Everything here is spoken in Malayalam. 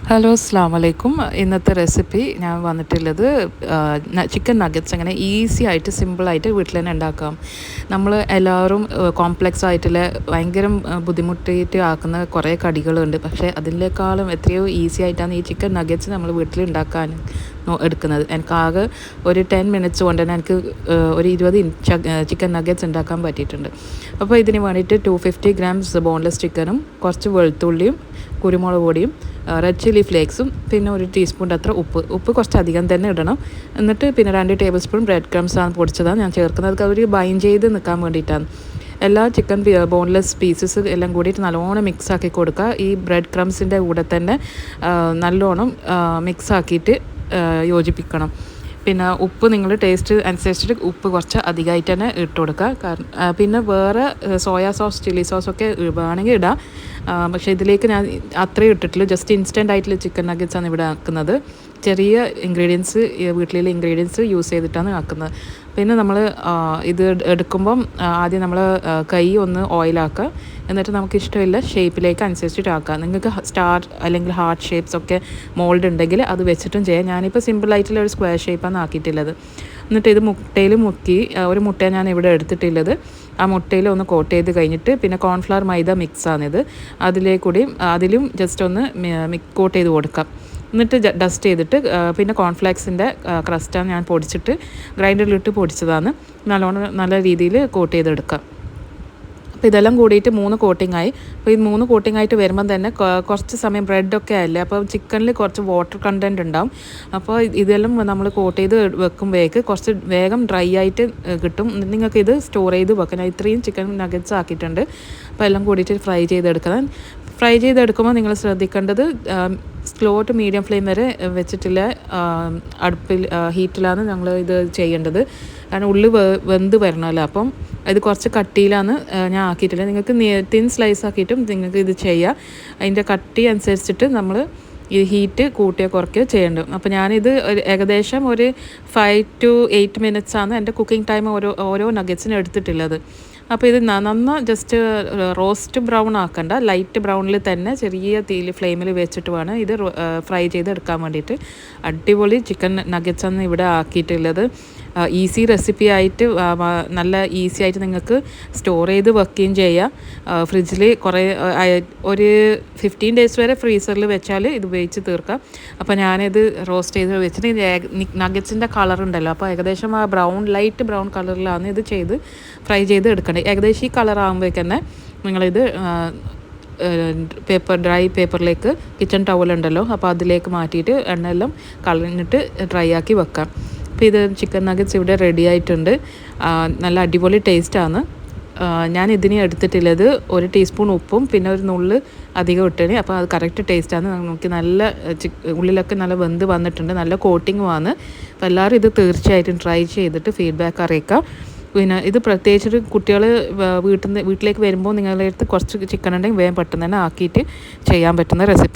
ഹലോ അസ്സാം വലൈക്കും. ഇന്നത്തെ റെസിപ്പി ഞാൻ വന്നിട്ടുള്ളത് ചിക്കൻ നഗറ്റ്സ് എങ്ങനെ ഈസി ആയിട്ട് സിമ്പിളായിട്ട് വീട്ടിൽ തന്നെ ഉണ്ടാക്കാം. നമ്മൾ എല്ലാവരും കോംപ്ലക്സ് ആയിട്ടുള്ള ഭയങ്കര ബുദ്ധിമുട്ടിയിട്ട് ആക്കുന്ന കുറേ കടികളുണ്ട്. പക്ഷേ അതിനേക്കാളും എത്രയോ ഈസി ആയിട്ടാണ് ഈ ചിക്കൻ നഗറ്റ്സ് നമ്മൾ വീട്ടിൽ ഉണ്ടാക്കാൻ എടുക്കുന്നത്. എനിക്കാകെ ഒരു 10 മിനിറ്റ്സ് കൊണ്ട് തന്നെ എനിക്ക് ഒരു 20 ചിക്കൻ നഗറ്റ്സ് ഉണ്ടാക്കാൻ പറ്റിയിട്ടുണ്ട്. അപ്പോൾ ഇതിന് വേണ്ടിയിട്ട് 250 ഗ്രാംസ് ബോൺലെസ് ചിക്കനും കുറച്ച് വെളുത്തുള്ളിയും കുരുമുളക് പൊടിയും റെഡ് ചില്ലി ഫ്ലേക്സും പിന്നെ ഒരു ടീസ്പൂൺ അത്ര ഉപ്പ് കുറച്ച് അധികം തന്നെ ഇടണം. എന്നിട്ട് പിന്നെ 2 ടേബിൾ സ്പൂൺ ബ്രെഡ് ക്രംസ് ആണ് പൊടിച്ചതാണ് ഞാൻ ചേർക്കുന്നത്. അവർ ബൈൻഡ് ചെയ്ത് നിൽക്കാൻ വേണ്ടിയിട്ടാണ്. എല്ലാ ചിക്കൻ ബോൺലെസ് പീസസ് എല്ലാം കൂടിയിട്ട് നല്ലോണം മിക്സ് ആക്കി കൊടുക്കുക. ഈ ബ്രെഡ് ക്രംസിൻ്റെ കൂടെ തന്നെ നല്ലോണം മിക്സ് ആക്കിയിട്ട് യോജിപ്പിക്കണം. പിന്നെ ഉപ്പ് നിങ്ങൾ ടേസ്റ്റ് അനുസരിച്ചിട്ട് ഉപ്പ് കുറച്ച് അധികമായിട്ട് തന്നെ ഇട്ട് കൊടുക്കുക. കാരണം പിന്നെ വേറെ സോയാ സോസ് ചില്ലി സോസൊക്കെ വേണമെങ്കിൽ ഇടാം. പക്ഷേ ഇതിലേക്ക് ഞാൻ അത്രയും ഇട്ടിട്ടില്ല. ജസ്റ്റ് ഇൻസ്റ്റൻ്റ് ആയിട്ടുള്ള ചിക്കൻ നഗറ്റ്സാണ് ഇവിടെ ആക്കുന്നത്. ചെറിയ ഇൻഗ്രീഡിയൻസ് വീട്ടിലുള്ള ഇൻഗ്രീഡിയൻസ് യൂസ് ചെയ്തിട്ടാണ് ആക്കുന്നത്. പിന്നെ നമ്മൾ ഇത് എടുക്കുമ്പം ആദ്യം നമ്മൾ കൈ ഒന്ന് ഓയിലാക്കുക. എന്നിട്ട് നമുക്ക് ഇഷ്ടമില്ല ഷേപ്പിലേക്ക് അനുസരിച്ചിട്ട് ആക്കുക. നിങ്ങൾക്ക് സ്റ്റാർ അല്ലെങ്കിൽ ഹാർട്ട് ഷേപ്സ് ഒക്കെ മോൾഡ് ഉണ്ടെങ്കിൽ അത് വെച്ചിട്ടും ചെയ്യാം. ഞാനിപ്പോൾ സിമ്പിളായിട്ടുള്ള ഒരു സ്ക്വയർ ഷേപ്പാണ് ആക്കിയിട്ടുള്ളത്. എന്നിട്ട് ഇത് മുട്ടയിൽ മുക്കി, ഒരു മുട്ട ഞാൻ ഇവിടെ എടുത്തിട്ടുള്ളത്. ആ മുട്ടയിൽ ഒന്ന് കോട്ട് ചെയ്ത് കഴിഞ്ഞിട്ട് പിന്നെ കോൺഫ്ലവർ മൈദ മിക്സാണിത്. അതിലും ജസ്റ്റ് ഒന്ന് കോട്ട് ചെയ്ത് കൊടുക്കാം. എന്നിട്ട് ഡസ്റ്റ് ചെയ്തിട്ട് പിന്നെ കോൺഫ്ലേക്സിൻ്റെ ക്രസ്റ്റാണ് ഞാൻ പൊടിച്ചിട്ട് ഗ്രൈൻഡറിലിട്ട് പൊടിച്ചതാണ്. നല്ല രീതിയിൽ കോട്ട് ചെയ്തെടുക്കാം. അപ്പോൾ ഇതെല്ലാം കൂടിയിട്ട് 3 കോട്ടിങ്ങായി. അപ്പോൾ ഈ 3 കോട്ടിങ്ങായിട്ട് വരുമ്പം തന്നെ കുറച്ച് സമയം ബ്രെഡൊക്കെ അല്ലേ, അപ്പോൾ ചിക്കനിൽ കുറച്ച് വാട്ടർ കണ്ടൻറ്റ് ഉണ്ടാവും. അപ്പോൾ ഇതെല്ലാം നമ്മൾ കോട്ട് ചെയ്ത് വെക്കുമ്പോഴേക്ക് കുറച്ച് വേഗം ഡ്രൈ ആയിട്ട് കിട്ടും. നിങ്ങൾക്ക് ഇത് സ്റ്റോർ ചെയ്ത് വെക്കാം. ഞാൻ ഇത്രയും ചിക്കൻ നഗറ്റ്സ് ആക്കിയിട്ടുണ്ട്. അപ്പോൾ എല്ലാം കൂടിയിട്ട് ഫ്രൈ ചെയ്തെടുക്കുമ്പോൾ നിങ്ങൾ ശ്രദ്ധിക്കേണ്ടത് സ്ലോ ടു മീഡിയം ഫ്ലെയിം വരെ വെച്ചിട്ടില്ല അടുപ്പിൽ ഹീറ്റിലാണ് ഞങ്ങൾ ഇത് ചെയ്യേണ്ടത്. കാരണം ഉള്ളി വെന്ത് വരണമല്ലോ. അപ്പം ഇത് കുറച്ച് കട്ടിയിലാണ് ഞാൻ ആക്കിയിട്ടില്ല. നിങ്ങൾക്ക് തിൻ സ്ലൈസ് ആക്കിയിട്ടും നിങ്ങൾക്ക് ഇത് ചെയ്യാം. അതിൻ്റെ കട്ടി അനുസരിച്ചിട്ട് നമ്മൾ ഈ ഹീറ്റ് കൂട്ടിയോ കുറയ്ക്കുകയോ ചെയ്യേണ്ടത്. അപ്പോൾ ഞാനിത് ഏകദേശം ഒരു 5 to 8 മിനിറ്റ്സാണ് എൻ്റെ കുക്കിംഗ് ടൈം ഓരോ നഗറ്റ്സിനും എടുത്തിട്ടുള്ളത്. അപ്പോൾ ഇത് ജസ്റ്റ് റോസ്റ്റ് ബ്രൗൺ ആക്കണ്ട, ലൈറ്റ് ബ്രൗണിൽ തന്നെ ചെറിയ തീയിൽ ഫ്ലെയിമിൽ വെച്ചിട്ട് വേണം ഇത് ഫ്രൈ ചെയ്തെടുക്കാൻ വേണ്ടിയിട്ട്. അടിപൊളി ചിക്കൻ നഗറ്റ്സാണ് ഇവിടെ ആക്കിയിട്ടുള്ളത്. ഈസി റെസിപ്പി ആയിട്ട് നല്ല ഈസി ആയിട്ട് നിങ്ങൾക്ക് സ്റ്റോർ ചെയ്ത് വെക്കുകയും ചെയ്യാം. ഫ്രിഡ്ജിൽ ഒരു 15 ഡേയ്സ് വരെ ഫ്രീസറിൽ വെച്ചാൽ ഇത് ഉപയോഗിച്ച് തീർക്കാം. അപ്പോൾ ഞാനിത് റോസ്റ്റ് ചെയ്ത് വെച്ചിട്ട് നഗറ്റ്സിൻ്റെ കളർ ഉണ്ടല്ലോ, അപ്പോൾ ഏകദേശം ആ ലൈറ്റ് ബ്രൗൺ കളറിലാണ് ഇത് ഫ്രൈ ചെയ്ത് എടുക്കേണ്ടത്. ഏകദേശം ഈ കളർ ആകുമ്പോഴേക്ക് തന്നെ നിങ്ങളിത് ഡ്രൈ പേപ്പറിലേക്ക് കിച്ചൺ ടവലുണ്ടല്ലോ, അപ്പോൾ അതിലേക്ക് മാറ്റിയിട്ട് എണ്ണയെല്ലാം കളഞ്ഞിട്ട് ഡ്രൈ ആക്കി വെക്കാം. അപ്പോൾ ഇത് ചിക്കൻ നഗറ്റ്സ് ഇവിടെ റെഡി ആയിട്ടുണ്ട്. നല്ല അടിപൊളി ടേസ്റ്റാണ്. ഞാൻ ഇതിന് എടുത്തിട്ടുള്ളത് 1 ടീസ്പൂൺ ഉപ്പും പിന്നെ ഒരു നുള്ള് അധികം ഇട്ടേന്. അപ്പോൾ അത് കറക്റ്റ് ടേസ്റ്റാണ്. നമുക്ക് നല്ല ഉള്ളിലൊക്കെ നല്ല വെന്ത് വന്നിട്ടുണ്ട്, നല്ല കോട്ടിങ്ങുമാണ്. അപ്പോൾ എല്ലാവരും ഇത് തീർച്ചയായിട്ടും ട്രൈ ചെയ്തിട്ട് ഫീഡ്ബാക്ക് അറിയിക്കാം. പിന്നെ ഇത് പ്രത്യേകിച്ചൊരു കുട്ടികൾ വീട്ടിലേക്ക് വരുമ്പോൾ നിങ്ങളുടെ അടുത്ത് കുറച്ച് ചിക്കൻ ഉണ്ടെങ്കിൽ വേഗം പെട്ടെന്ന് തന്നെ ആക്കിയിട്ട് ചെയ്യാൻ പറ്റുന്ന റെസിപ്പി.